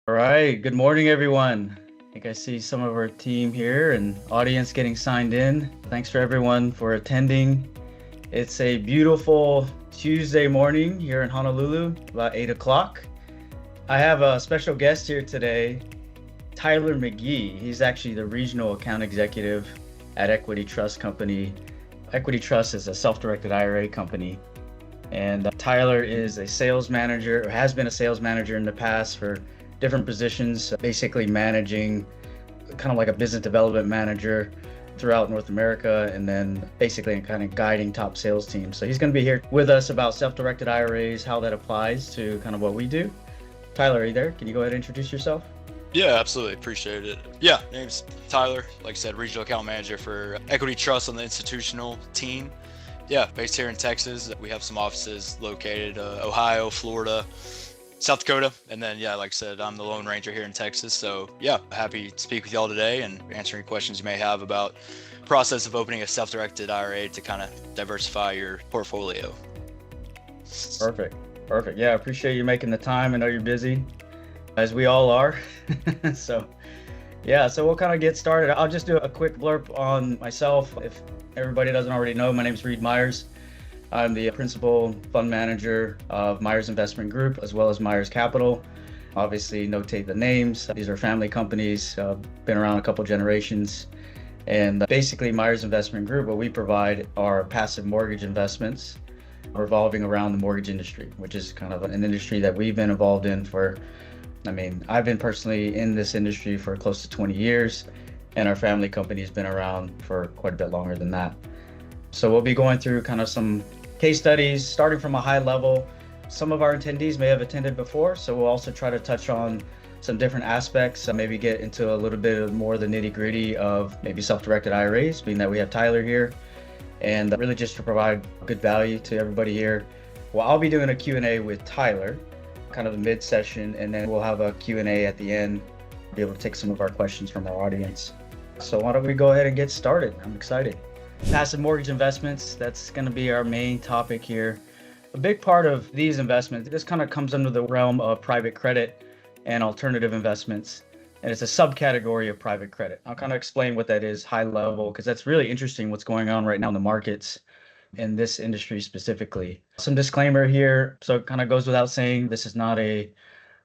All right. Good morning, everyone. I think I see some of our team here and audience getting signed in. Thanks for everyone for attending. It's a beautiful Tuesday morning here in Honolulu, about 8 o'clock. I have a special guest here today, Tyler McGee. He's actually the regional account executive at Equity Trust Company. Equity Trust is a self-directed IRA company. And Tyler is a sales manager, or has been a sales manager in the past for different positions, basically managing kind of like a business development manager throughout North America, and then basically kind of guiding top sales teams. So he's going to be here with us about self-directed IRAs, how that applies to kind of what we do. Tyler, are you there? Can you go ahead and introduce yourself? Yeah, absolutely. Appreciate it. Yeah, name's Tyler. Like I said, regional account manager for Equity Trust on the institutional team. Yeah, based here in Texas. We have some offices located Ohio, Florida, South Dakota, and then like I said, I'm the Lone Ranger here in Texas. So yeah, happy to speak with y'all today and answer any questions you may have about the process of opening a self-directed IRA to kind of diversify your portfolio. Perfect. Perfect. Yeah, I appreciate you making the time. I know you're busy, as we all are. So yeah, so we'll kind of get started. I'll just do a quick blurb on myself. If everybody doesn't already know, my name is Reed Myers. I'm the principal fund manager of Myers Investment Group, as well as Myers Capital. Obviously, notate the names. These are family companies, been around a couple generations. And basically, Myers Investment Group, what we provide are passive mortgage investments revolving around the mortgage industry, which is kind of an industry that we've been involved in I've been personally in this industry for close to 20 years, and our family company has been around for quite a bit longer than that. So we'll be going through kind of some case studies, starting from a high level. Some of our attendees may have attended before, so we'll also try to touch on some different aspects, maybe get into a little bit more of the nitty gritty of maybe self-directed IRAs, being that we have Tyler here, and really just to provide good value to everybody here. Well, I'll be doing a Q&A with Tyler, kind of the mid-session, and then we'll have a Q&A at the end, be able to take some of our questions from our audience. So why don't we go ahead and get started? I'm excited. Passive mortgage investments, that's going to be our main topic here. A big part of these investments, this kind of comes under the realm of private credit and alternative investments, and it's a subcategory of private credit. I'll kind of explain what that is high level, because that's really interesting what's going on right now in the markets in this industry specifically. Some disclaimer here. So it kind of goes without saying, this is not a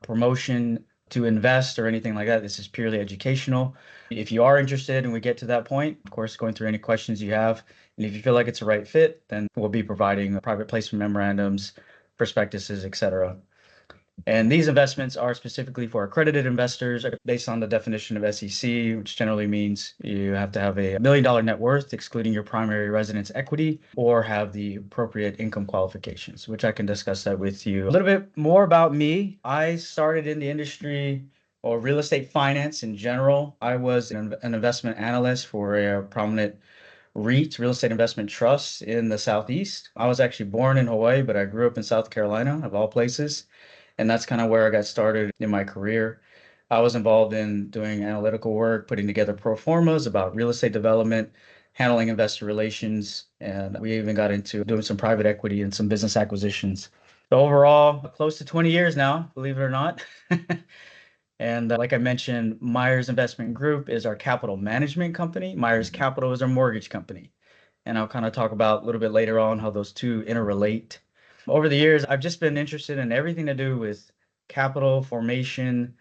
promotion to invest or anything like that. This is purely educational. If you are interested and we get to that point, of course, going through any questions you have, and if you feel like it's a right fit, then we'll be providing private placement memorandums, prospectuses, etc. And these investments are specifically for accredited investors based on the definition of SEC, which generally means you have to have a $1 million net worth, excluding your primary residence equity, or have the appropriate income qualifications, which I can discuss that with you. A little bit more about me. I started in the industry or real estate finance in general. I was an investment analyst for a prominent REIT, real estate investment trust in the Southeast. I was actually born in Hawaii, but I grew up in South Carolina, of all places. And that's kind of where I got started in my career. I was involved in doing analytical work, putting together pro formas about real estate development, handling investor relations, and we even got into doing some private equity and some business acquisitions. So overall, close to 20 years now, believe it or not. And like I mentioned, Myers Investment Group is our capital management company. Myers Capital is our mortgage company. And I'll kind of talk about a little bit later on how those two interrelate. Over the years, I've just been interested in everything to do with capital formation,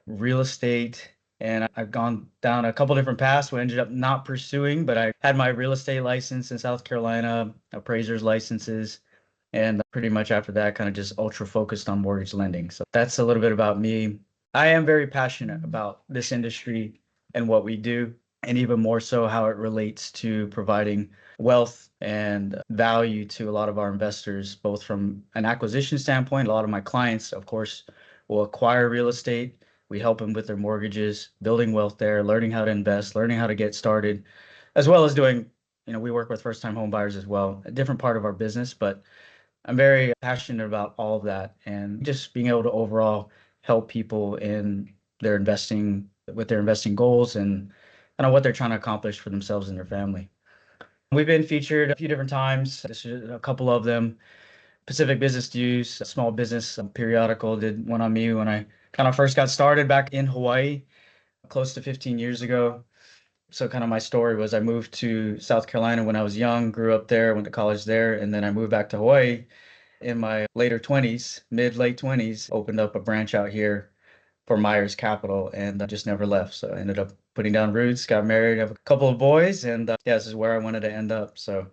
real estate, and I've gone down a couple different paths. We ended up not pursuing, but I had my real estate license in South Carolina, appraiser's licenses, and pretty much after that, kind of just ultra focused on mortgage lending. So that's a little bit about me. I am very passionate about this industry and what we do, and even more so how it relates to providing wealth and value to a lot of our investors, both from an acquisition standpoint. A lot of my clients, of course, will acquire real estate. We help them with their mortgages, building wealth there, learning how to invest, learning how to get started, as well as doing, we work with first-time home buyers as well, a different part of our business, but I'm very passionate about all of that and just being able to overall help people in their investing with their investing goals and kind of what they're trying to accomplish for themselves and their family. We've been featured a few different times. This is a couple of them. Pacific Business News, a small business periodical, did one on me when I kind of first got started back in Hawaii close to 15 years ago. So kind of my story was I moved to South Carolina when I was young, grew up there, went to college there, and then I moved back to Hawaii in my later 20s, mid late 20s, opened up a branch out here for Myers Capital and just never left. So I ended up putting down roots, got married, have a couple of boys, and yeah, this is where I wanted to end up. So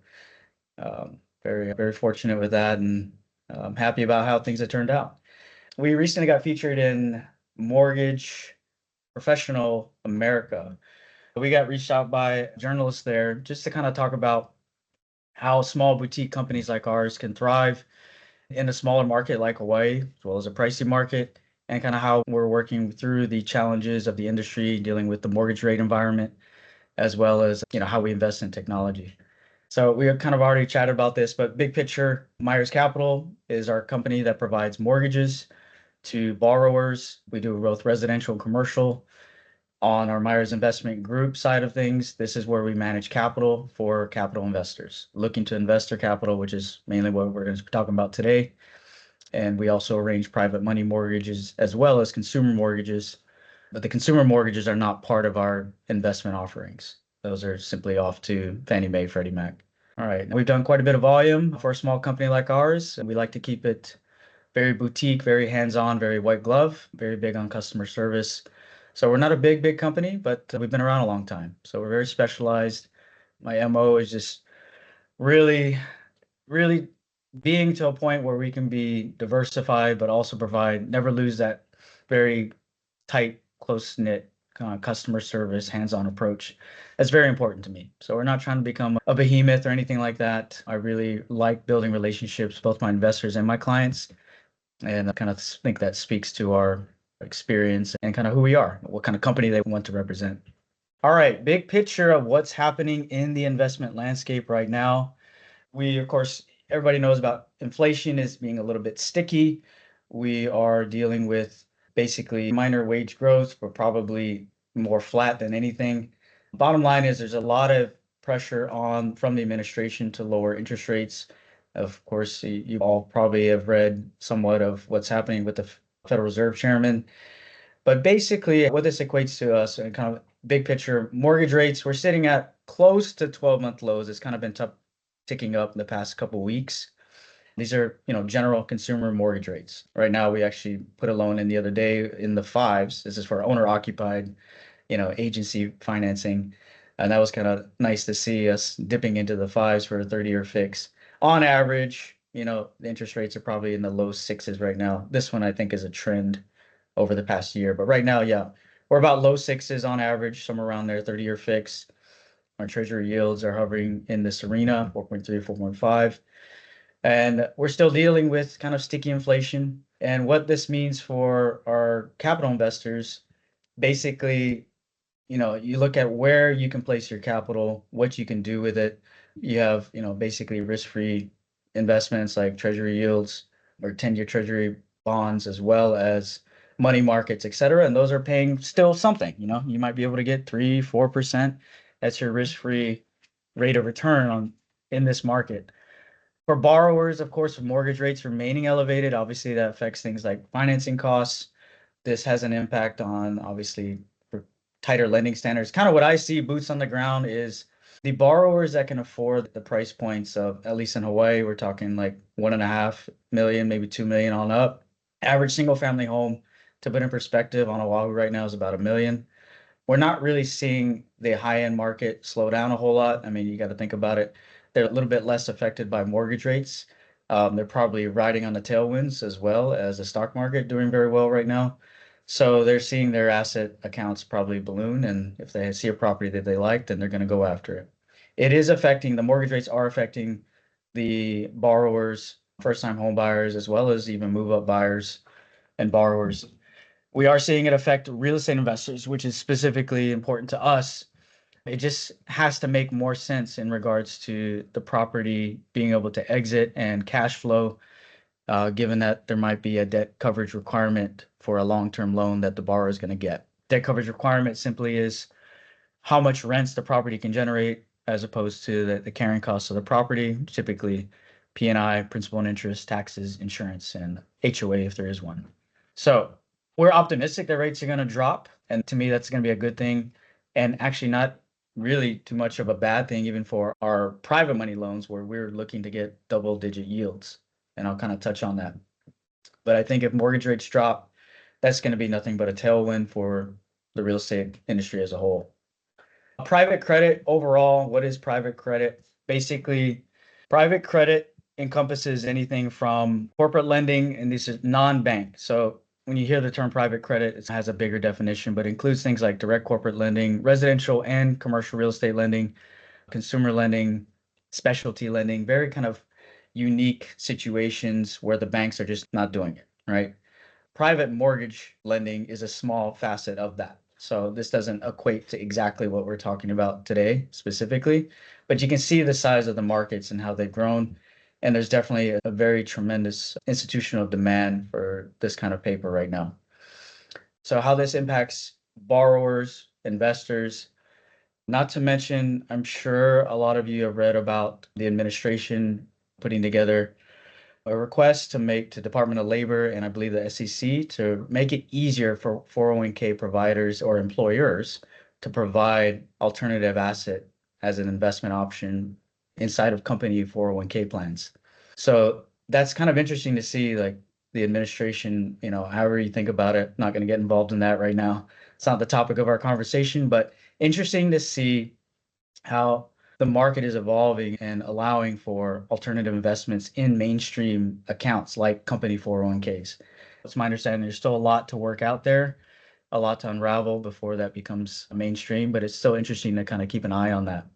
very, very fortunate with that, and I'm happy about how things have turned out. We recently got featured in Mortgage Professional America. We got reached out by journalists there just to kind of talk about how small boutique companies like ours can thrive in a smaller market like Hawaii, as well as a pricey market, and kind of how we're working through the challenges of the industry, dealing with the mortgage rate environment, as well as how we invest in technology. So we have kind of already chatted about this, but big picture, Myers Capital is our company that provides mortgages to borrowers. We do both residential and commercial. On our Myers Investment Group side of things, this is where we manage capital for capital investors looking to invest their capital, which is mainly what we're going to be talking about today. And we also arrange private money mortgages as well as consumer mortgages. But the consumer mortgages are not part of our investment offerings. Those are simply off to Fannie Mae, Freddie Mac. All right. We've done quite a bit of volume for a small company like ours, and we like to keep it very boutique, very hands-on, very white glove, very big on customer service. So we're not a big company, but we've been around a long time. So we're very specialized. My MO is just really, really being to a point where we can be diversified, but also provide, never lose that very tight, close-knit customer service, hands-on approach. That's very important to me. So we're not trying to become a behemoth or anything like that. I really like building relationships, both my investors and my clients. And I kind of think that speaks to our experience and kind of who we are, what kind of company they want to represent. All right, big picture of what's happening in the investment landscape right now. We, of course, everybody knows about inflation is being a little bit sticky. We are dealing with basically minor wage growth, but probably more flat than anything. Bottom line is there's a lot of pressure on from the administration to lower interest rates. Of course, you all probably have read somewhat of what's happening with the Federal Reserve Chairman. But basically, what this equates to us, and kind of big picture, mortgage rates, we're sitting at close to 12-month lows. It's kind of been ticking up in the past couple weeks. These are, general consumer mortgage rates. Right now, we actually put a loan in the other day in the fives. This is for owner occupied, agency financing. And that was kind of nice to see us dipping into the fives for a 30-year fix. On average, the interest rates are probably in the low sixes right now. This one, I think, is a trend over the past year. But right now, yeah, we're about low sixes on average, somewhere around there, 30-year fix. Our treasury yields are hovering in this arena, 4.3, 4.5. And we're still dealing with kind of sticky inflation. And what this means for our capital investors, basically, you look at where you can place your capital, what you can do with it. You have, basically risk-free investments like treasury yields or 10-year treasury bonds, as well as money markets, et cetera. And those are paying still something, you might be able to get 3, 4%. That's your risk-free rate of return in this market. For borrowers, of course, with mortgage rates remaining elevated, obviously that affects things like financing costs. This has an impact on obviously for tighter lending standards. Kind of what I see boots on the ground is the borrowers that can afford the price points of, at least in Hawaii, we're talking like 1.5 million, maybe 2 million on up. Average single family home, to put in perspective, on Oahu right now is about 1 million. We're not really seeing the high-end market slow down a whole lot. I mean, you got to think about it. They're a little bit less affected by mortgage rates. They're probably riding on the tailwinds as well as the stock market doing very well right now. So they're seeing their asset accounts probably balloon, and if they see a property that they like, then they're going to go after it. It is affecting, the mortgage rates are affecting the borrowers, first-time home buyers, as well as even move-up buyers and borrowers. We are seeing it affect real estate investors, which is specifically important to us. It just has to make more sense in regards to the property being able to exit and cash flow, given that there might be a debt coverage requirement for a long-term loan that the borrower is going to get. Debt coverage requirement simply is how much rents the property can generate as opposed to the carrying costs of the property, typically P&I, principal and interest, taxes, insurance, and HOA if there is one. So We're optimistic that rates are going to drop. And to me, that's going to be a good thing. And actually, not really too much of a bad thing, even for our private money loans, where we're looking to get double-digit yields. And I'll kind of touch on that. But I think if mortgage rates drop, that's going to be nothing but a tailwind for the real estate industry as a whole. Private credit overall, what is private credit? Basically, private credit encompasses anything from corporate lending, and this is non-bank. So when you hear the term private credit, it has a bigger definition, but includes things like direct corporate lending, residential and commercial real estate lending, consumer lending, specialty lending, very kind of unique situations where the banks are just not doing it, right? Private mortgage lending is a small facet of that. So this doesn't equate to exactly what we're talking about today specifically, but you can see the size of the markets and how they've grown. And there's definitely a very tremendous institutional demand for this kind of paper right now. So how this impacts borrowers, investors, not to mention, I'm sure a lot of you have read about the administration putting together a request to make to Department of Labor and I believe the SEC to make it easier for 401k providers or employers to provide alternative asset as an investment option inside of company 401k plans. So that's kind of interesting to see, like the administration, however you think about it. Not going to get involved in that right now. It's not the topic of our conversation, but interesting to see how the market is evolving and allowing for alternative investments in mainstream accounts like company 401ks. It's my understanding there's still a lot to work out there, a lot to unravel before that becomes mainstream, but it's still interesting to kind of keep an eye on that.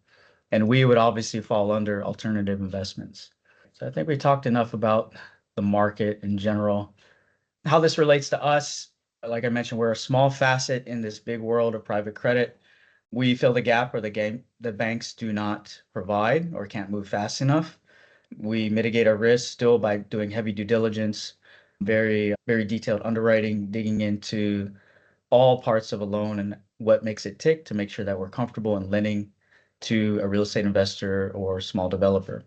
And we would obviously fall under alternative investments. So I think we talked enough about the market in general. How this relates to us, like I mentioned, we're a small facet in this big world of private credit. We fill the gap where the banks do not provide or can't move fast enough. We mitigate our risk still by doing heavy due diligence, very, very detailed underwriting, digging into all parts of a loan and what makes it tick to make sure that we're comfortable in lending to a real estate investor or small developer.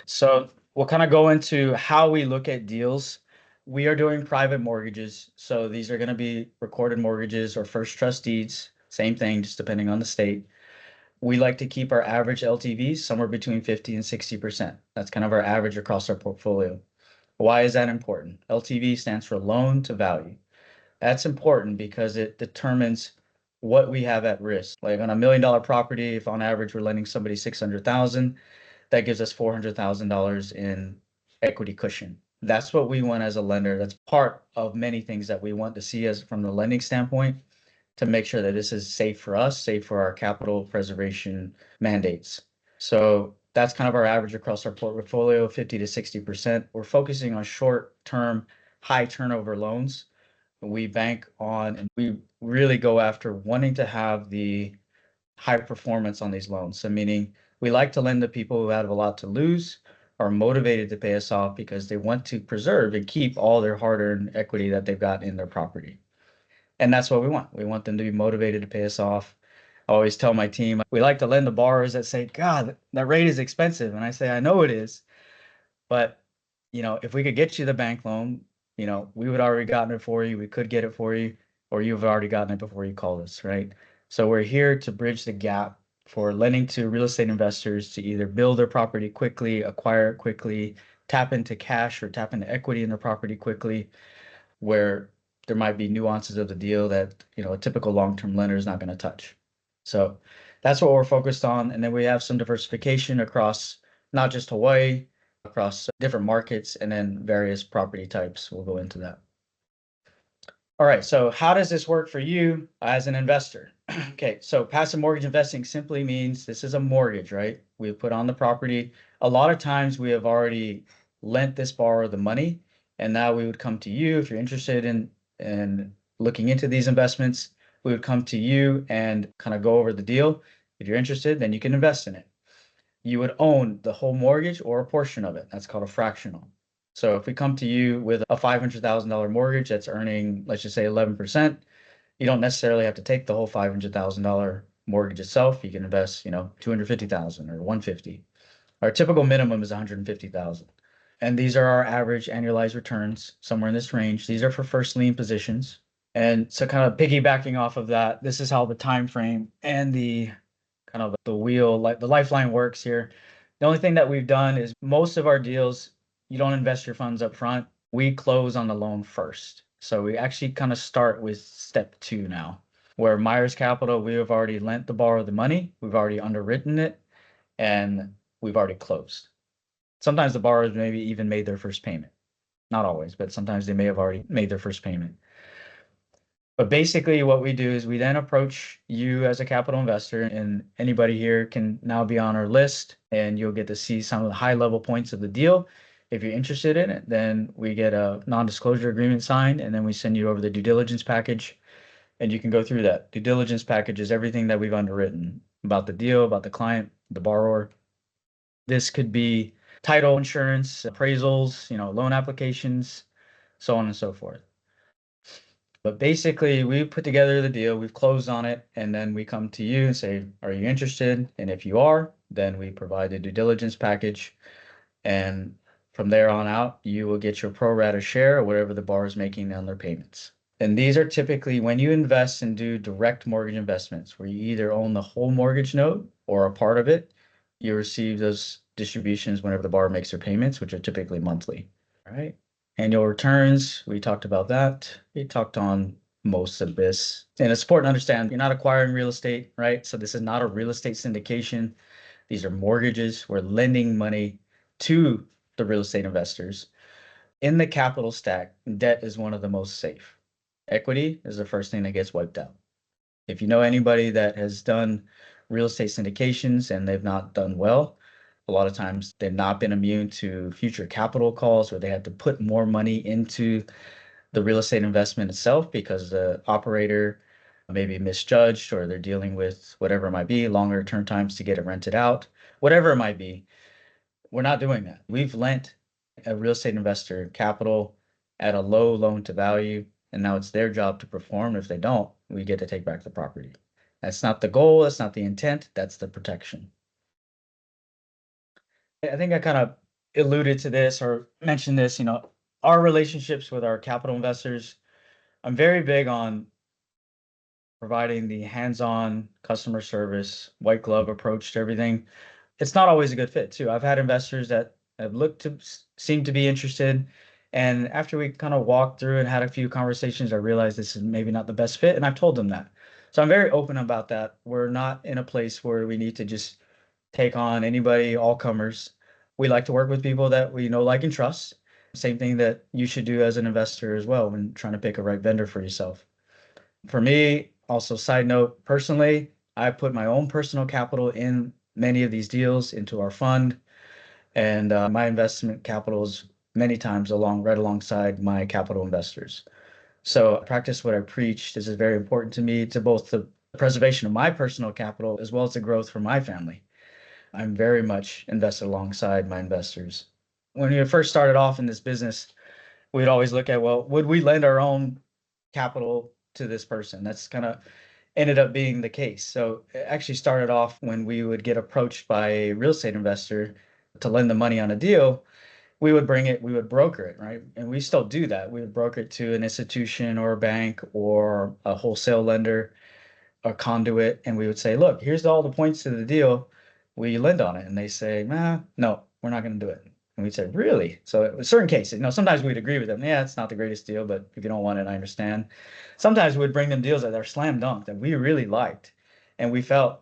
So we'll kind of go into how we look at deals. We are doing private mortgages. So these are going to be recorded mortgages or first trust deeds. Same thing, just depending on the state. We like to keep our average LTVs somewhere between 50 and 60%. That's kind of our average across our portfolio. Why is that important? LTV stands for loan to value. That's important because it determines what we have at risk. Like on $1 million property, if on average we're lending somebody 600,000, that gives us $400,000 in equity cushion. That's what we want as a lender. That's part of many things that we want to see as from the lending standpoint to make sure that this is safe for us, safe for our capital preservation mandates. So that's kind of our average across our portfolio, 50 to 60%. We're focusing on short-term, high turnover loans. We bank on, and we really go after wanting to have the high performance on these loans. So meaning we like to lend to people who have a lot to lose, are motivated to pay us off because they want to preserve and keep all their hard-earned equity that they've got in their property. And that's what we want. We want them to be motivated to pay us off. I always tell my team, we like to lend to borrowers that say, God, that rate is expensive. And I say, I know it is, but if we could get you the bank loan, we would already gotten it for you. We could get it for you, or you've already gotten it before you called us, right? So we're here to bridge the gap for lending to real estate investors to either build their property quickly, acquire it quickly, tap into cash or tap into equity in their property quickly, where there might be nuances of the deal that a typical long-term lender is not going to touch. So that's what we're focused on. And then we have some diversification across not just Hawaii, across different markets, and then various property types. We'll go into that. All right, so how does this work for you as an investor? Okay, so passive mortgage investing simply means this is a mortgage, right? We put on the property. A lot of times we have already lent this borrower the money, and now we would come to you if you're interested in looking into these investments. We would come to you and kind of go over the deal. If you're interested, then you can invest in it. You would own the whole mortgage or a portion of it. That's called a fractional. So if we come to you with a $500,000 mortgage that's earning, let's just say 11%, you don't necessarily have to take the whole $500,000 mortgage itself. You can invest, 250,000 or 150. Our typical minimum is 150,000. And these are our average annualized returns somewhere in this range. These are for first lien positions. And so kind of piggybacking off of that, this is how the time frame and the kind of the wheel, like the lifeline works here. The only thing that we've done is most of our deals, you don't invest your funds up front. We close on the loan first. So we actually kind of start with step two now, where Myers Capital, we have already lent the borrower the money, we've already underwritten it, and we've already closed. Sometimes the borrowers maybe even made their first payment. Not always, but sometimes they may have already made their first payment. But basically, what we do is we then approach you as a capital investor, and anybody here can now be on our list, and you'll get to see some of the high level points of the deal. If you're interested in it, then we get a non-disclosure agreement signed, and then we send you over the due diligence package, and you can go through that. Due diligence package is everything that we've underwritten about the deal, about the client, the borrower. This could be title insurance, appraisals, loan applications, so on and so forth. But basically, we put together the deal, we've closed on it, and then we come to you and say, are you interested? And if you are, then we provide the due diligence package. And from there on out, you will get your pro rata share or whatever the borrower is making on their payments. And these are typically when you invest and do direct mortgage investments, where you either own the whole mortgage note or a part of it, you receive those distributions whenever the borrower makes their payments, which are typically monthly. All right. Annual returns, we talked about that. We talked on most of this. And it's important to understand you're not acquiring real estate, right? So this is not a real estate syndication. These are mortgages. We're lending money to the real estate investors. In the capital stack, debt is one of the most safe. Equity is the first thing that gets wiped out. If you know anybody that has done real estate syndications and they've not done well, a lot of times they've not been immune to future capital calls where they had to put more money into the real estate investment itself because the operator maybe misjudged or they're dealing with whatever it might be, longer turn times to get it rented out, whatever it might be. We're not doing that. We've lent a real estate investor capital at a low loan to value, and now it's their job to perform. If they don't, we get to take back the property. That's not the goal. That's not the intent. That's the protection. I think I kind of alluded to this or mentioned this, our relationships with our capital investors. I'm very big on providing the hands-on customer service, white glove approach to everything. It's not always a good fit too. I've had investors that have looked to seem to be interested. And after we kind of walked through and had a few conversations, I realized this is maybe not the best fit. And I've told them that. So I'm very open about that. We're not in a place where we need to just take on anybody, all comers. We like to work with people that we know, like, and trust. Same thing that you should do as an investor as well when trying to pick a right vendor for yourself. For me, also side note, personally, I put my own personal capital in many of these deals into our fund, and my investment capital is many times right alongside my capital investors. So I practice what I preach. This is very important to me to both the preservation of my personal capital as well as the growth for my family. I'm very much invested alongside my investors. When we first started off in this business, we'd always look at, well, would we lend our own capital to this person? That's kind of ended up being the case. So it actually started off when we would get approached by a real estate investor to lend the money on a deal. We would broker it, right? And we still do that. We would broker it to an institution or a bank or a wholesale lender, a conduit, and we would say, look, here's all the points to the deal. Will you lend on it? And they say, no, we're not going to do it. And we'd say, really? So in certain cases, sometimes we'd agree with them. Yeah, it's not the greatest deal, but if you don't want it, I understand. Sometimes we'd bring them deals that are slam dunk that we really liked. And we felt,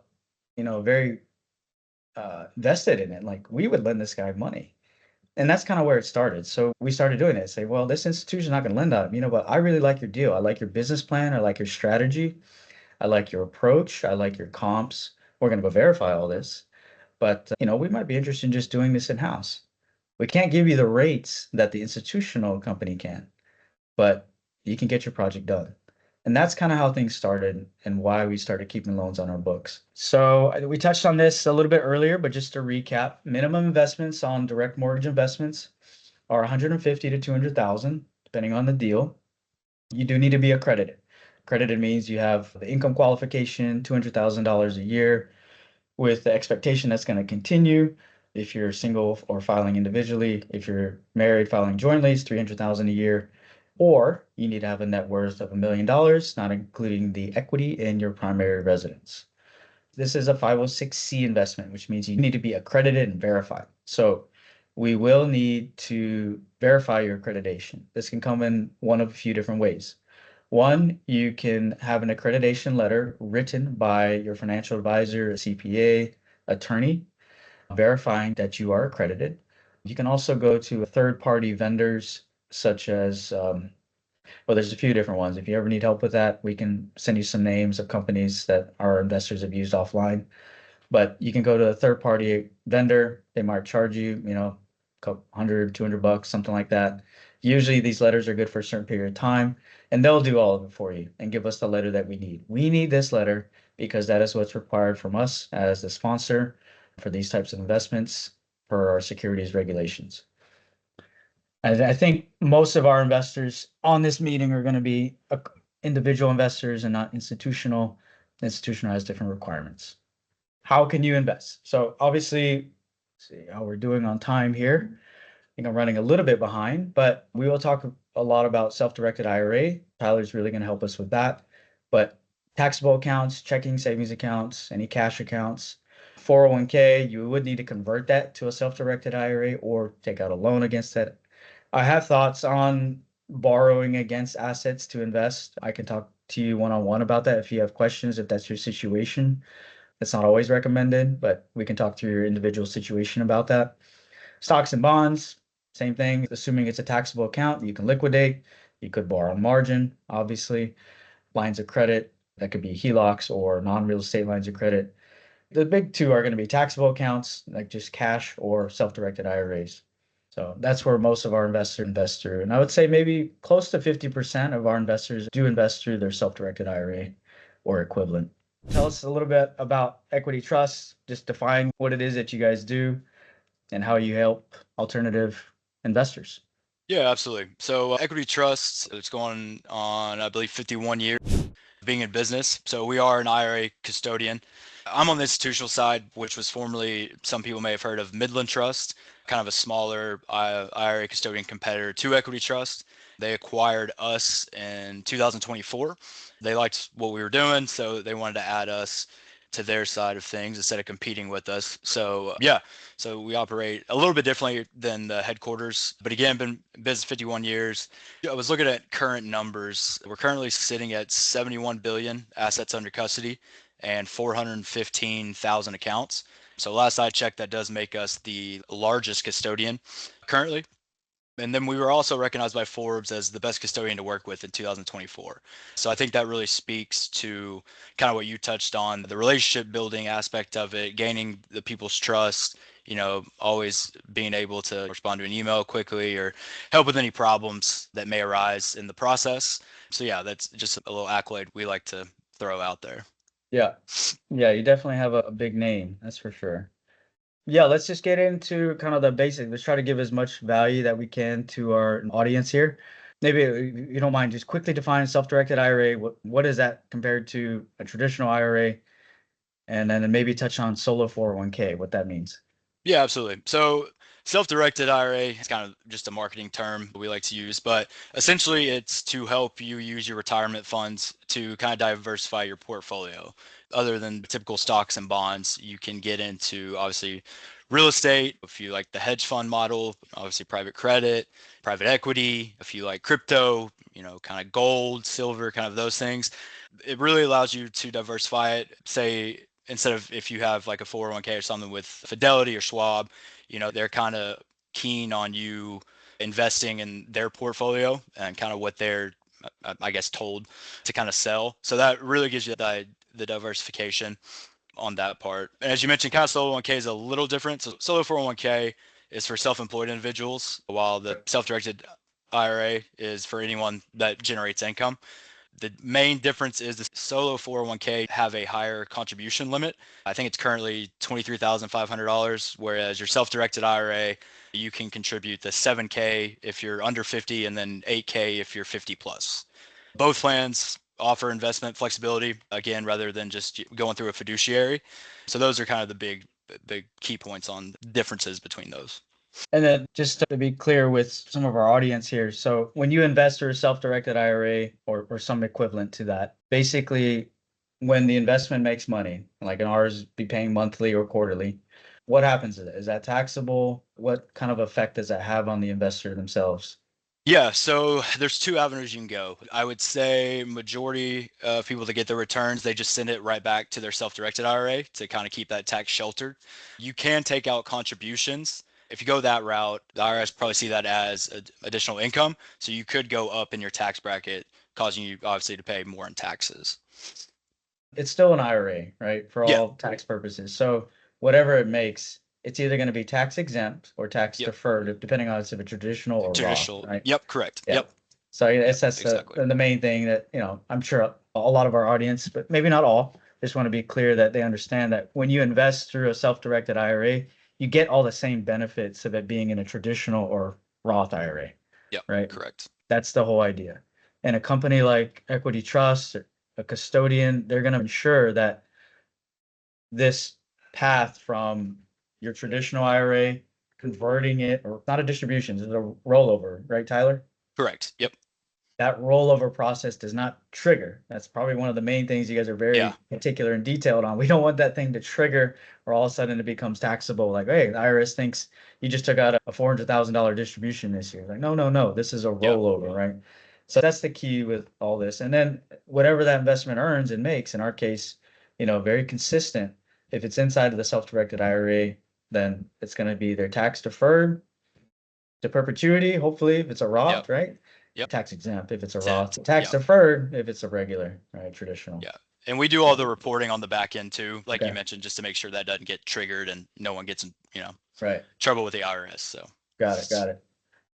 very vested in it. Like we would lend this guy money. And that's kind of where it started. So we started doing it. Say, well, this institution's not going to lend on it, but I really like your deal. I like your business plan. I like your strategy. I like your approach. I like your comps. We're going to go verify all this. But, we might be interested in just doing this in-house. We can't give you the rates that the institutional company can, but you can get your project done. And that's kind of how things started and why we started keeping loans on our books. So we touched on this a little bit earlier, but just to recap, minimum investments on direct mortgage investments are 150 to 200,000, depending on the deal. You do need to be accredited. Accredited means you have the income qualification, $200,000 a year, with the expectation that's going to continue. If you're single or filing individually, if you're married, filing jointly, it's 300,000 a year. or you need to have a net worth of $1 million, not including the equity in your primary residence. This is a 506c investment, which means you need to be accredited and verified. So we will need to verify your accreditation. This can come in one of a few different ways. One, you can have an accreditation letter written by your financial advisor, CPA, attorney, verifying that you are accredited. You can also go to third-party vendors such as, well, there's a few different ones. If you ever need help with that, we can send you some names of companies that our investors have used offline. But you can go to a third party vendor. They might charge you, a couple hundred, $200, something like that. Usually these letters are good for a certain period of time, and they'll do all of it for you and give us the letter that we need. We need this letter because that is what's required from us as the sponsor for these types of investments per our securities regulations. I think most of our investors on this meeting are going to be individual investors and not institutional. Institutional has different requirements. How can you invest? So obviously, see how we're doing on time here. I think I'm running a little bit behind, but we will talk a lot about self-directed IRA. Tyler's really going to help us with that. But taxable accounts, checking, savings accounts, any cash accounts, 401k, you would need to convert that to a self-directed IRA or take out a loan against that. I have thoughts on borrowing against assets to invest. I can talk to you one-on-one about that if you have questions, if that's your situation. It's not always recommended, but we can talk through your individual situation about that. Stocks and bonds, same thing. Assuming it's a taxable account, you can liquidate. You could borrow on margin, obviously. Lines of credit, that could be HELOCs or non-real estate lines of credit. The big two are going to be taxable accounts, like just cash or self-directed IRAs. So that's where most of our investors invest through. And I would say maybe close to 50% of our investors do invest through their self-directed IRA or equivalent. Tell us a little bit about equity trusts. Just define what it is that you guys do and how you help alternative investors. Yeah, absolutely. So Equity Trust, it's going on, I believe, 51 years being in business. So we are an IRA custodian. I'm on the institutional side, which was formerly, some people may have heard of Midland Trust, kind of a smaller IRA custodian competitor to Equity Trust. They acquired us in 2024. They liked what we were doing, so they wanted to add us to their side of things instead of competing with us. So yeah, so we operate a little bit differently than the headquarters, but again, been in business 51 years. I was looking at current numbers. We're currently sitting at 71 billion assets under custody and 415,000 accounts. So last I checked, that does make us the largest custodian currently. And then we were also recognized by Forbes as the best custodian to work with in 2024. So I think that really speaks to kind of what you touched on, the relationship building aspect of it, gaining the people's trust, always being able to respond to an email quickly or help with any problems that may arise in the process. So yeah, that's just a little accolade we like to throw out there. Yeah. Yeah, you definitely have a big name, that's for sure. Yeah, let's just get into kind of the basic. Let's try to give as much value that we can to our audience here. Maybe if you don't mind, just quickly define self-directed IRA. What is that compared to a traditional IRA? And then maybe touch on solo 401k, what that means. Yeah, absolutely. So self-directed IRA is kind of just a marketing term we like to use, but essentially it's to help you use your retirement funds to kind of diversify your portfolio. Other than typical stocks and bonds, you can get into obviously real estate, if you like the hedge fund model, obviously private credit, private equity, if you like crypto, kind of gold, silver, kind of those things. It really allows you to diversify it. Say instead of if you have like a 401k or something with Fidelity or Schwab, they're kind of keen on you investing in their portfolio and kind of what they're, I guess, told to kind of sell. So that really gives you the diversification on that part. And as you mentioned, kind of solo 1K is a little different. So solo 401k is for self-employed individuals, while the self-directed IRA is for anyone that generates income. The main difference is the solo 401k have a higher contribution limit. I think it's currently $23,500, whereas your self-directed IRA, you can contribute the 7K if you're under 50 and then 8K if you're 50 plus. Both plans offer investment flexibility, again, rather than just going through a fiduciary. So those are kind of the key points on differences between those. And then just to be clear with some of our audience here, so when you invest through a self-directed IRA or some equivalent to that, basically when the investment makes money, like in ours be paying monthly or quarterly, what happens to it? Is that taxable? What kind of effect does that have on the investor themselves? Yeah, so there's two avenues you can go. I would say majority of people that get their returns, they just send it right back to their self-directed IRA to kind of keep that tax sheltered. You can take out contributions. If you go that route, the IRS probably see that as additional income, so you could go up in your tax bracket, causing you obviously to pay more in taxes. It's still an IRA, right? For Yeah, all tax purposes. So whatever it makes, it's either going to be tax exempt or tax yep. deferred, depending on if it's a traditional or Roth, Traditional. right? Yep, correct. Yeah. Yep, So I yep, guess that's exactly. the main thing that, I'm sure a lot of our audience, but maybe not all, just want to be clear that they understand that when you invest through a self-directed IRA, you get all the same benefits of it being in a traditional or Roth IRA, Yep, right? correct. That's the whole idea. And a company like Equity Trust, or a custodian, they're going to ensure that this path from your traditional IRA, converting it, or not a distribution, it's a rollover, right, Tyler? Correct. Yep. That rollover process does not trigger. That's probably one of the main things you guys are Yeah. very particular and detailed on. We don't want that thing to trigger or all of a sudden it becomes taxable. Like, hey, the IRS thinks you just took out a $400,000 distribution this year. Like, no, no, no, this is a Yeah. rollover, right? So that's the key with all this. And then whatever that investment earns and makes, in our case, very consistent. If it's inside of the self-directed IRA, then it's going to be their tax deferred to perpetuity, hopefully, if it's a Yep. Roth, right? Yep. Tax exempt if it's a Roth, Exempt. tax Yep. deferred if it's a regular, right? Traditional. Yeah. And we do all the reporting on the back end too, like you Okay. mentioned, just to make sure that doesn't get triggered and no one gets in, Right. trouble with the IRS. So, Got it. Got it.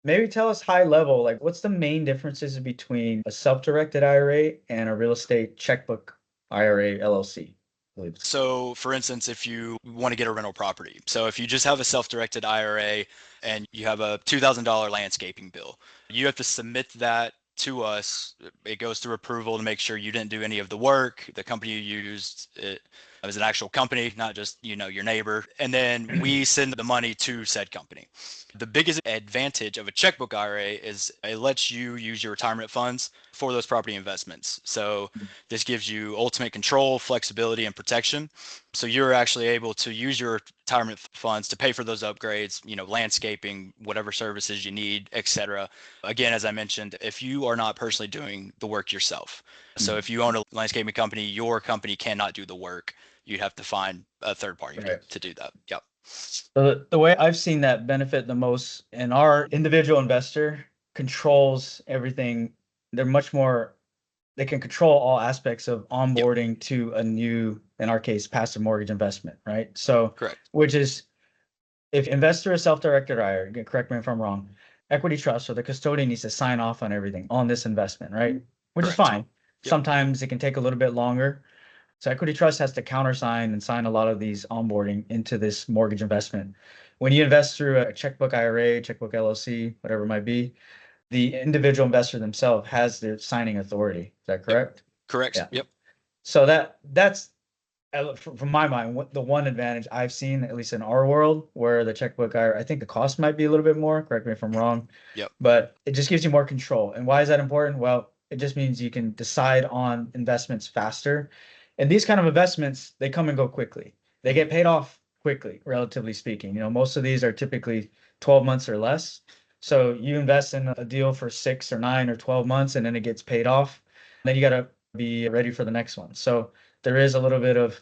Maybe tell us high level, like what's the main differences between a self-directed IRA and a real estate checkbook IRA LLC? I believe it's. so for instance, if you want to get a rental property, so if you just have a self-directed IRA and you have a $2,000 landscaping bill, you have to submit that to us. It goes through approval to make sure you didn't do any of the work. The company you used it as an actual company, not just your neighbor. And then we send the money to said company. The biggest advantage of a checkbook IRA is it lets you use your retirement funds for those property investments. So this gives you ultimate control, flexibility, and protection. So you're actually able to use your retirement funds to pay for those upgrades, landscaping, whatever services you need, etc. Again, as I mentioned, if you are not personally doing the work yourself. So if you own a landscaping company, your company cannot do the work. You'd have to find a third party Right. to do that. Yep. So the way I've seen that benefit the most, and our individual investor controls everything. They're much more, they can control all aspects of Yep. onboarding to a new, in our case, passive mortgage investment, right? So, Correct. which is if investor is self-directed IRA, correct me if I'm wrong, equity trust or the custodian needs to sign off on everything on this investment, right? Which is Correct. fine. Yep. Sometimes it can take a little bit longer. So equity trust has to countersign and sign a lot of these onboarding into this mortgage investment. When you invest through a checkbook IRA, checkbook LLC, whatever it might be, the individual investor themselves has the signing authority. Is that Yep. correct? Correct. Yeah. Yep. So that's from my mind, the one advantage I've seen, at least in our world, where the checkbook IRA, I think the cost might be a little bit more. Correct me if I'm wrong, Yep. but it just gives you more control. And why is that important? Well, it just means you can decide on investments faster. And these kind of investments, they come and go quickly. They Mhm. get paid off quickly, relatively speaking. Most of these are typically 12 months or less. So you invest in a deal for 6 or 9 or 12 months and then it gets paid off. Then you got to be ready for the next one. So there is a little bit of,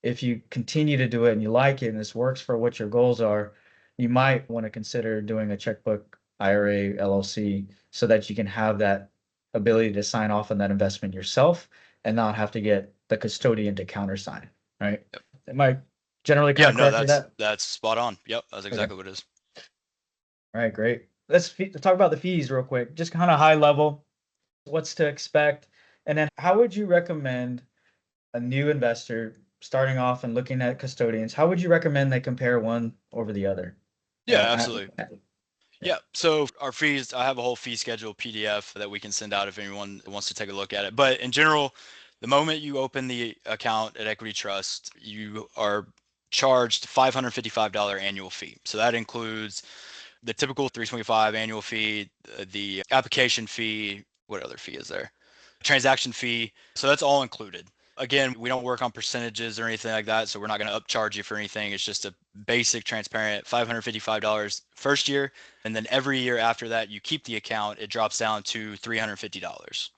if you continue to do it and you like it and this works for what your goals are, you might want to consider doing a checkbook IRA LLC so that you can have that ability to sign off on that investment yourself and not have to get the custodian to countersign, right? Yep. Am I generally kind Yeah. of No, correct with that's that? that's spot on. Yep. That's Okay. exactly what it is. All right, great. Let's talk about the fees real quick, just kind of high level, what's to expect. And then how would you recommend a new investor starting off and looking at custodians, how would you recommend they compare one over the other? Yeah. And Absolutely. yeah, Yeah. So our fees, I have a whole fee schedule PDF that we can send out if anyone wants to take a look at it. But in general, the moment you open the account at Equity Trust, you are charged $555 annual fee. So that includes The typical 325 annual fee, the application fee, what other fee is there? Transaction fee. So that's all included. Again, we don't work on percentages or anything like that, so we're not going to upcharge you for anything. It's just a basic, transparent $555 first year, and then every year after that, you keep the account. It drops down to $350.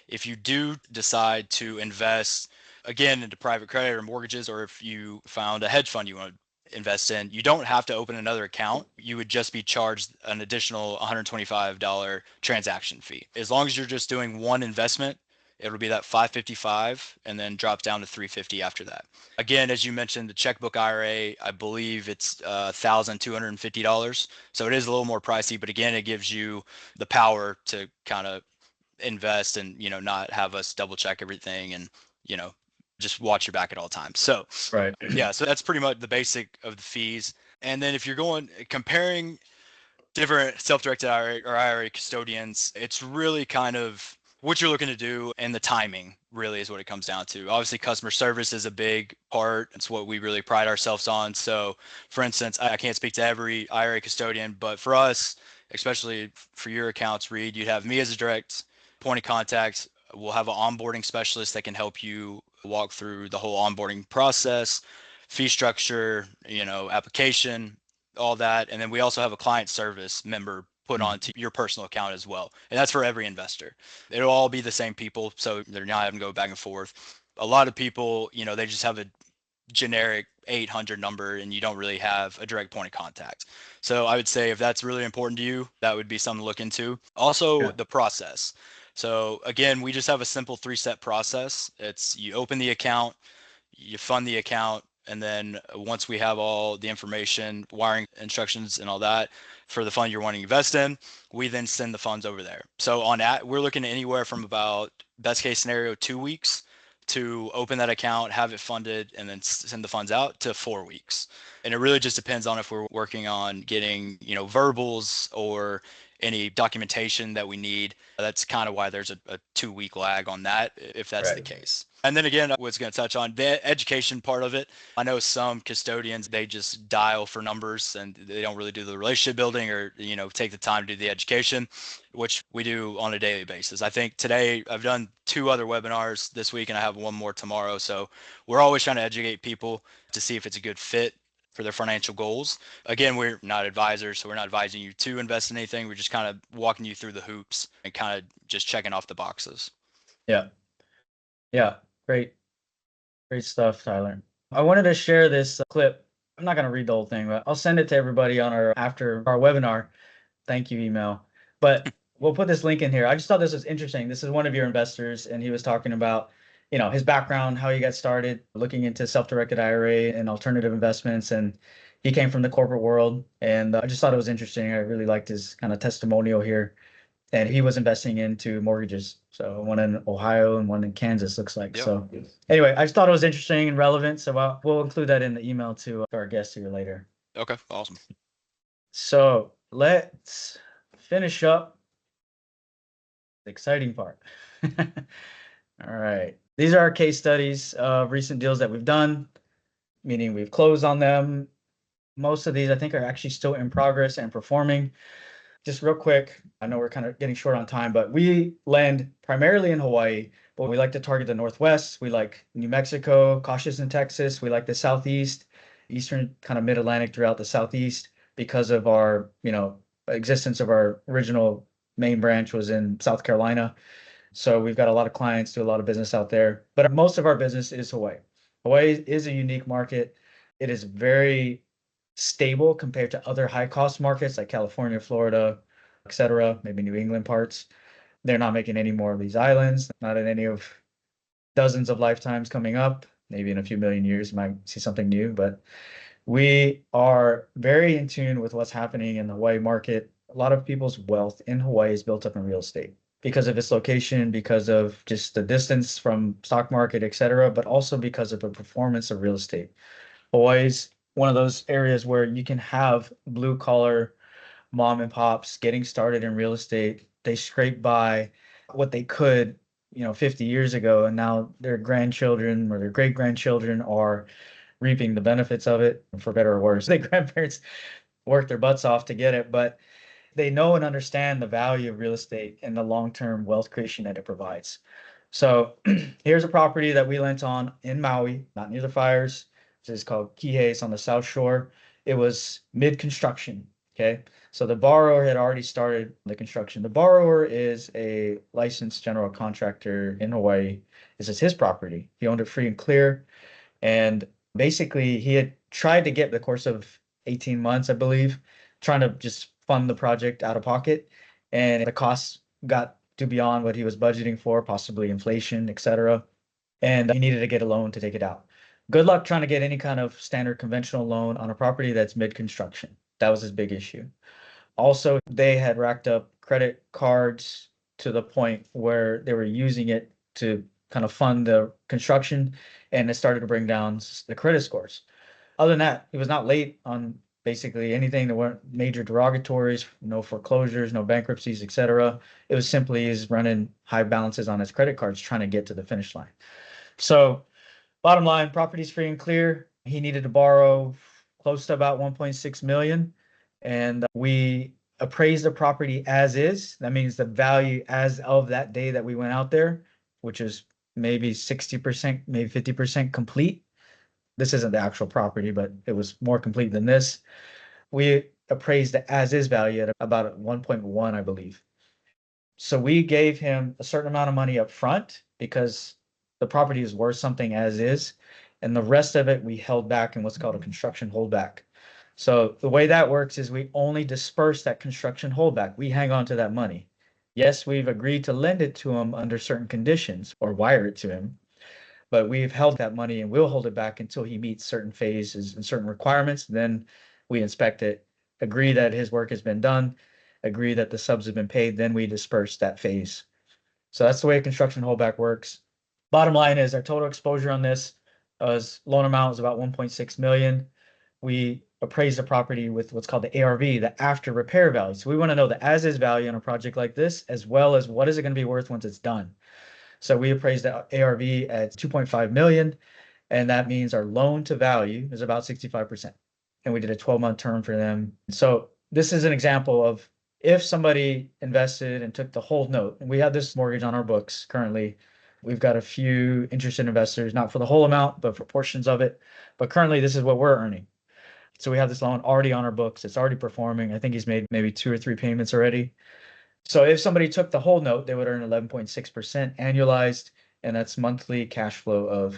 If you do decide to invest again into private credit or mortgages, or if you found a hedge fund you want to invest in, you don't have to open another account. You would just be charged an additional $125 transaction fee. As long as you're just doing one investment, it'll be that 555 and then drops down to 350 after that. Again, as you mentioned, the checkbook IRA, I believe it's $1,250. So it is a little more pricey, but again, it gives you the power to kind of invest and not have us double check everything and you know just watch your back at all times. So Right. yeah, so that's pretty much the basic of the fees. And then if you're going comparing different self-directed IRA or IRA custodians, it's really kind of what you're looking to do, and the timing really is what it comes down to. Obviously, customer service is a big part. It's what we really pride ourselves on. So, for instance, I can't speak to every IRA custodian, but for us, especially for your accounts, Reed, you'd have me as a direct point of contact. We'll have an onboarding specialist that can help you walk through the whole onboarding process, fee structure, application, all that. And then we also have a client service member put onto your personal account as well. And that's for every investor. It'll all be the same people. So they're not having to go back and forth. A lot of people, they just have a generic 800 number and you don't really have a direct point of contact. So I would say if that's really important to you, that would be something to look into. Also, Yeah. the process. So again, we just have a simple 3-step process. It's you open the account, you fund the account, and then once we have all the information, wiring instructions and all that for the fund you're wanting to invest in, we then send the funds over there. So on that, we're looking at anywhere from about best case scenario 2 weeks to open that account, have it funded, and then send the funds out to 4 weeks. And it really just depends on if we're working on getting, verbals or any documentation that we need. That's kind of why there's a 2-week lag on that, if that's the Right. case. And then again, I was going to touch on the education part of it. I know some custodians, they just dial for numbers and they don't really do the relationship building or, take the time to do the education, which we do on a daily basis. I think today I've done 2 other webinars this week and I have one more tomorrow. So we're always trying to educate people to see if it's a good fit for their financial goals. Again, we're not advisors, so we're not advising you to invest in anything. We're just kind of walking you through the hoops and kind of just checking off the boxes. Yeah. Yeah. Great. Great stuff, Tyler. I wanted to share this clip. I'm not going to read the whole thing, but I'll send it to everybody on our after our webinar thank you email. But we'll put this link in here. I just thought this was interesting. This is one of your investors, and he was talking about, his background, how he got started looking into self-directed IRA and alternative investments. And he came from the corporate world, and I just thought it was interesting. I really liked his kind of testimonial here. And he was investing into mortgages. So one in Ohio and one in Kansas, looks like. Yep. So anyway, I just thought it was interesting and relevant. So we'll include that in the email to our guests here later. Okay, awesome. So let's finish up the exciting part. All right. These are our case studies of recent deals that we've done, meaning we've closed on them. Most of these, I think, are actually still in progress and performing. Just real quick, I know we're kind of getting short on time, but we land primarily in Hawaii, but we like to target the Northwest. We like New Mexico, cautious in Texas. We like the Southeast, Eastern, kind of mid-Atlantic throughout the Southeast because of our, existence of our original main branch was in South Carolina. So we've got a lot of clients, do a lot of business out there, but most of our business is Hawaii. Hawaii is a unique market. It is very stable compared to other high cost markets like California, Florida, et cetera, maybe New England parts. They're not making any more of these islands, not in any of dozens of lifetimes coming up. Maybe in a few million years, you might see something new, but we are very in tune with what's happening in the Hawaii market. A lot of people's wealth in Hawaii is built up in real estate because of its location, because of just the distance from stock market, et cetera, but also because of the performance of real estate. Hawaii's one of those areas where you can have blue collar mom and pops getting started in real estate. They scrape by what they could, 50 years ago, and now their grandchildren or their great grandchildren are reaping the benefits of it, for better or worse. Their grandparents worked their butts off to get it, but they know and understand the value of real estate and the long-term wealth creation that it provides. So here's a property that we lent on in Maui, not near the fires. This is called Kihei. It's on the South Shore. It was mid-construction. Okay. So the borrower had already started the construction. The borrower is a licensed general contractor in Hawaii. This is his property. He owned it free and clear. And basically, he had tried to get the course of 18 months, I believe, trying to just fund the project out of pocket. And the costs got to beyond what he was budgeting for, possibly inflation, etc. And he needed to get a loan to take it out. Good luck trying to get any kind of standard conventional loan on a property that's mid-construction. That was his big issue. Also, they had racked up credit cards to the point where they were using it to kind of fund the construction, and it started to bring down the credit scores. Other than that, he was not late on basically anything. There weren't major derogatories, no foreclosures, no bankruptcies, etc. It was simply he's running high balances on his credit cards trying to get to the finish line. So bottom line, property's free and clear. He needed to borrow close to about 1.6 million, and we appraised the property as is. That means the value as of that day that we went out there, which is maybe 60%, maybe 50% complete. This isn't the actual property, but it was more complete than this. We appraised the as is value at about 1.1, I believe. So we gave him a certain amount of money up front because the property is worth something as is, and the rest of it we held back in what's called a construction holdback. So the way that works is we only disperse that construction holdback. We hang on to that money. Yes, we've agreed to lend it to him under certain conditions or wire it to him, but we've held that money and we'll hold it back until he meets certain phases and certain requirements. Then we inspect it, agree that his work has been done, agree that the subs have been paid, then we disperse that phase. So that's the way construction holdback works. Bottom line is our total exposure on this loan amount was about 1.6 million. We appraised the property with what's called the ARV, the after repair value. So we want to know the as is value on a project like this, as well as what is it going to be worth once it's done. So we appraised the ARV at 2.5 million, and that means our loan to value is about 65%. And we did a 12-month term for them. So this is an example of if somebody invested and took the whole note, and we have this mortgage on our books currently. We've got a few interested investors, not for the whole amount, but for portions of it. But currently, this is what we're earning. So we have this loan already on our books. It's already performing. I think he's made maybe 2 or 3 payments already. So if somebody took the whole note, they would earn 11.6% annualized, and that's monthly cash flow of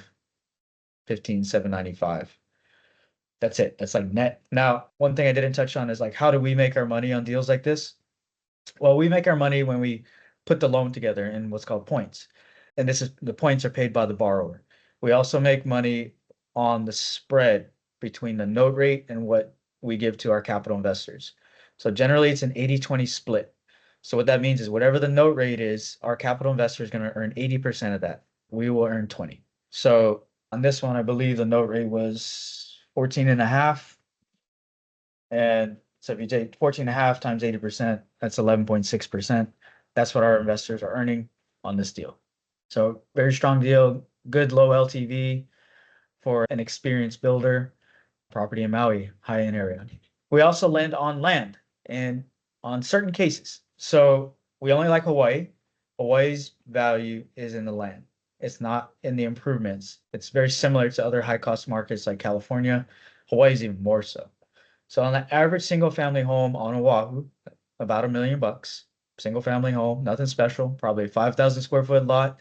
15,795. That's it. That's like net. Now, one thing I didn't touch on is like, how do we make our money on deals like this? Well, we make our money when we put the loan together in what's called points. And this is the points are paid by the borrower. We also make money on the spread between the note rate and what we give to our capital investors. So generally it's an 80-20 split. So what that means is whatever the note rate is, our capital investor is going to earn 80% of that. We will earn 20. So on this one, I believe the note rate was 14 and a half. And so if you take 14 and a half times 80%, that's 11.6%. That's what our investors are earning on this deal. So very strong deal, good low LTV for an experienced builder, property in Maui, high-end area. We also lend on land and on certain cases. So we only like Hawaii. Hawaii's value is in the land. It's not in the improvements. It's very similar to other high-cost markets like California. Hawaii's even more so. So on the average single-family home on Oahu, about $1 million, single-family home, nothing special, probably a 5,000 square foot lot,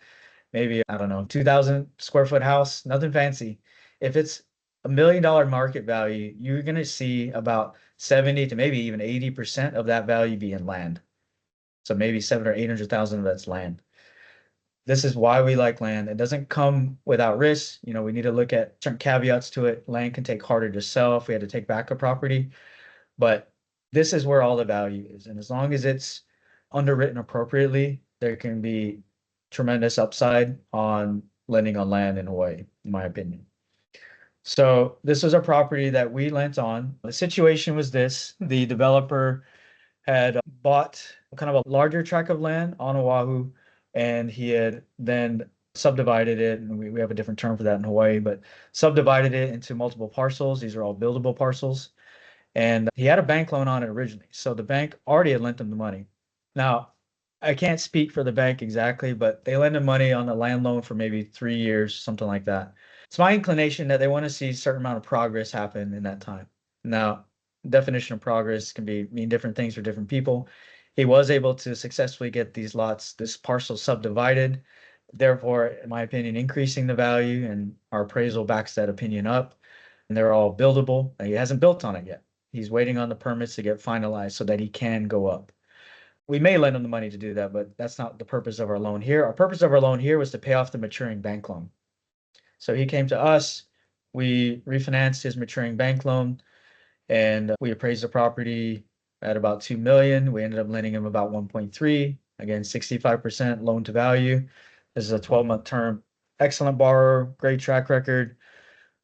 maybe, I don't know, 2,000 square foot house, nothing fancy. If it's $1 million market value, you're going to see about 70 to maybe even 80% of that value be in land. So maybe 700 or 800,000 of that's land. This is why we like land. It doesn't come without risk. You know, we need to look at certain caveats to it. Land can take harder to sell if we had to take back a property, but this is where all the value is. And as long as it's underwritten appropriately, there can be tremendous upside on lending on land in Hawaii, in my opinion. So this was a property that we lent on. The situation was this: the developer had bought kind of a larger tract of land on Oahu, and he had then subdivided it, and we have a different term for that in Hawaii, but subdivided it into multiple parcels. These are all buildable parcels. And he had a bank loan on it originally. So the bank already had lent him the money. Now, I can't speak for the bank exactly, but they lend him money on the land loan for maybe 3 years, something like that. It's my inclination that they want to see a certain amount of progress happen in that time. Now, definition of progress can mean different things for different people. He was able to successfully get these lots, this parcel subdivided, therefore, in my opinion, increasing the value, and our appraisal backs that opinion up. And they're all buildable. He hasn't built on it yet. He's waiting on the permits to get finalized so that he can go up. We may lend him the money to do that, but that's not the purpose of our loan here. Our purpose of our loan here was to pay off the maturing bank loan. So he came to us, we refinanced his maturing bank loan, and we appraised the property at about 2 million. We ended up lending him about 1.3. Again, 65% loan to value. This is a 12-month term. Excellent borrower, great track record,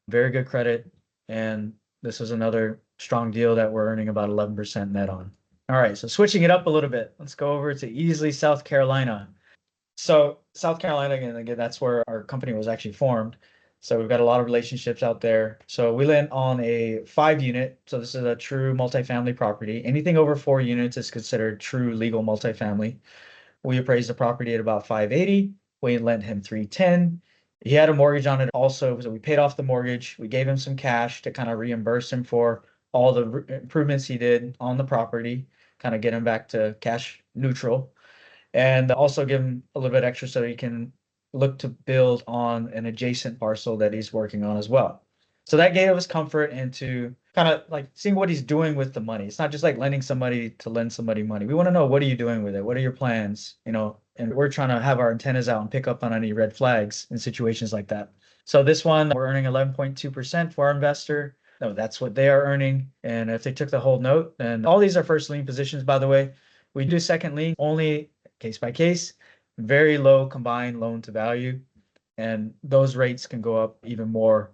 very good credit, and this is another strong deal that we're earning about 11% net on. All right, so switching it up a little bit, let's go over to Easley, South Carolina. So South Carolina, again, that's where our company was actually formed. So we've got a lot of relationships out there. So we lent on a 5-unit. So this is a true multifamily property. Anything over 4 units is considered true legal multifamily. We appraised the property at about 580. We lent him 310. He had a mortgage on it also, so we paid off the mortgage. We gave him some cash to kind of reimburse him for all the improvements he did on the property, kind of get him back to cash neutral, and also give him a little bit extra so he can look to build on an adjacent parcel that he's working on as well. So that gave us comfort into kind of like seeing what he's doing with the money. It's not just like lending somebody to lend somebody money. We want to know, what are you doing with it? What are your plans? And we're trying to have our antennas out and pick up on any red flags in situations like that. So this one, we're earning 11.2% for our investor. No, that's what they are earning. And if they took the whole note, and all these are first lien positions, by the way, we do second lien only case by case, very low combined loan to value. And those rates can go up even more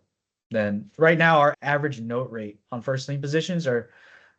than right now. Our average note rate on first lien positions are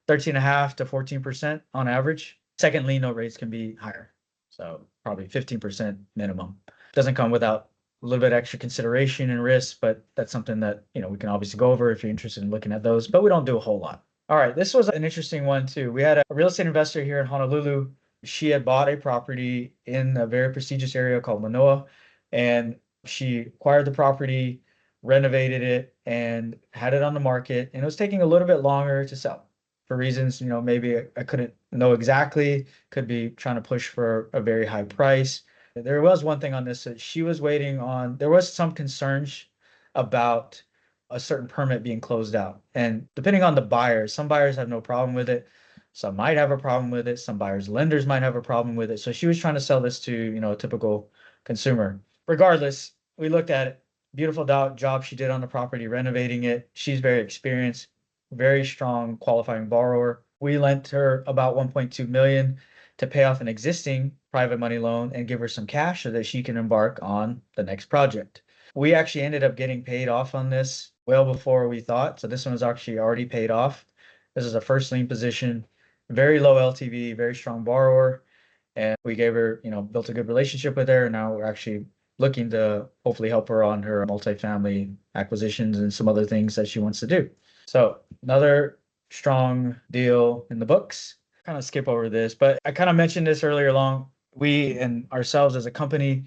13.5 to 14% on average. Second lien note rates can be higher. So probably 15% minimum. Doesn't come without a little bit extra consideration and risk, but that's something that, we can obviously go over if you're interested in looking at those, but we don't do a whole lot. All right, this was an interesting one too. We had a real estate investor here in Honolulu. She had bought a property in a very prestigious area called Manoa, and she acquired the property, renovated it, and had it on the market. And it was taking a little bit longer to sell for reasons, maybe I couldn't know exactly, could be trying to push for a very high price. There was one thing on this that she was waiting on. There was some concerns about a certain permit being closed out. And depending on the buyers, some buyers have no problem with it. Some might have a problem with it. Some buyers, lenders might have a problem with it. So she was trying to sell this to, a typical consumer. Regardless, we looked at it. Beautiful job she did on the property, renovating it. She's very experienced, very strong qualifying borrower. We lent her about 1.2 million to pay off an existing private money loan and give her some cash so that she can embark on the next project. We actually ended up getting paid off on this well before we thought. So this one was actually already paid off. This is a first lien position, very low LTV, very strong borrower. And we gave her, built a good relationship with her. And now we're actually looking to hopefully help her on her multifamily acquisitions and some other things that she wants to do. So another strong deal in the books. Kind of skip over this, but I kind of mentioned this earlier along. We and ourselves as a company,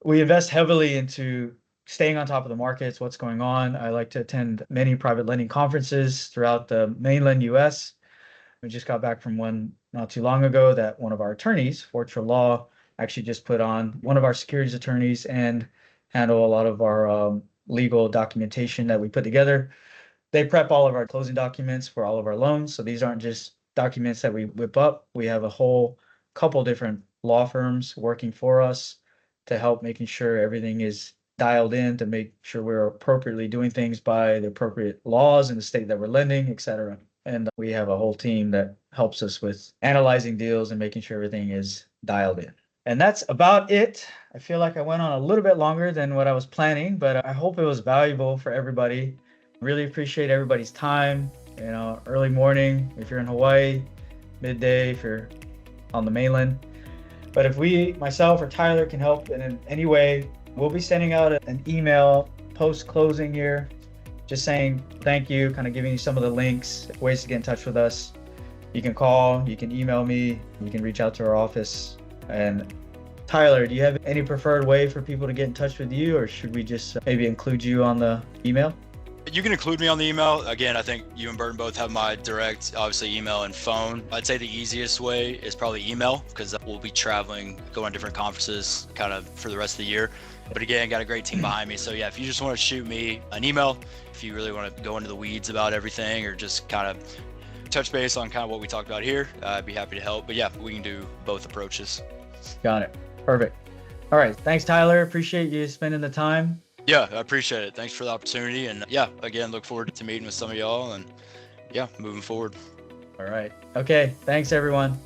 we invest heavily into staying on top of the markets, what's going on. I like to attend many private lending conferences throughout the mainland US. We just got back from one not too long ago that one of our attorneys, Fortra Law, actually just put on. One of our securities attorneys and handle a lot of our legal documentation that we put together. They prep all of our closing documents for all of our loans. So these aren't just documents that we whip up. We have a whole couple different law firms working for us to help making sure everything is dialed in, to make sure we're appropriately doing things by the appropriate laws in the state that we're lending, et cetera. And we have a whole team that helps us with analyzing deals and making sure everything is dialed in. And that's about it. I feel like I went on a little bit longer than what I was planning, but I hope it was valuable for everybody. Really appreciate everybody's time, early morning if you're in Hawaii, midday if you're on the mainland. But if myself or Tyler can help in any way, we'll be sending out an email post-closing here just saying thank you, kind of giving you some of the links, ways to get in touch with us. You can call, you can email me, you can reach out to our office. And Tyler, do you have any preferred way for people to get in touch with you, or should we just maybe include you on the email? You can include me on the email. Again, I think you and Burton both have my direct, obviously, email and phone. I'd say the easiest way is probably email, because we'll be traveling, going to different conferences kind of for the rest of the year. But again, got a great team behind me. So yeah, if you just want to shoot me an email, if you really want to go into the weeds about everything or just kind of touch base on kind of what we talked about here, I'd be happy to help. But yeah, we can do both approaches. Got it. Perfect. All right. Thanks, Tyler. Appreciate you spending the time. Yeah, I appreciate it. Thanks for the opportunity. And yeah, again, look forward to meeting with some of y'all and yeah, moving forward. All right. Okay. Thanks, everyone.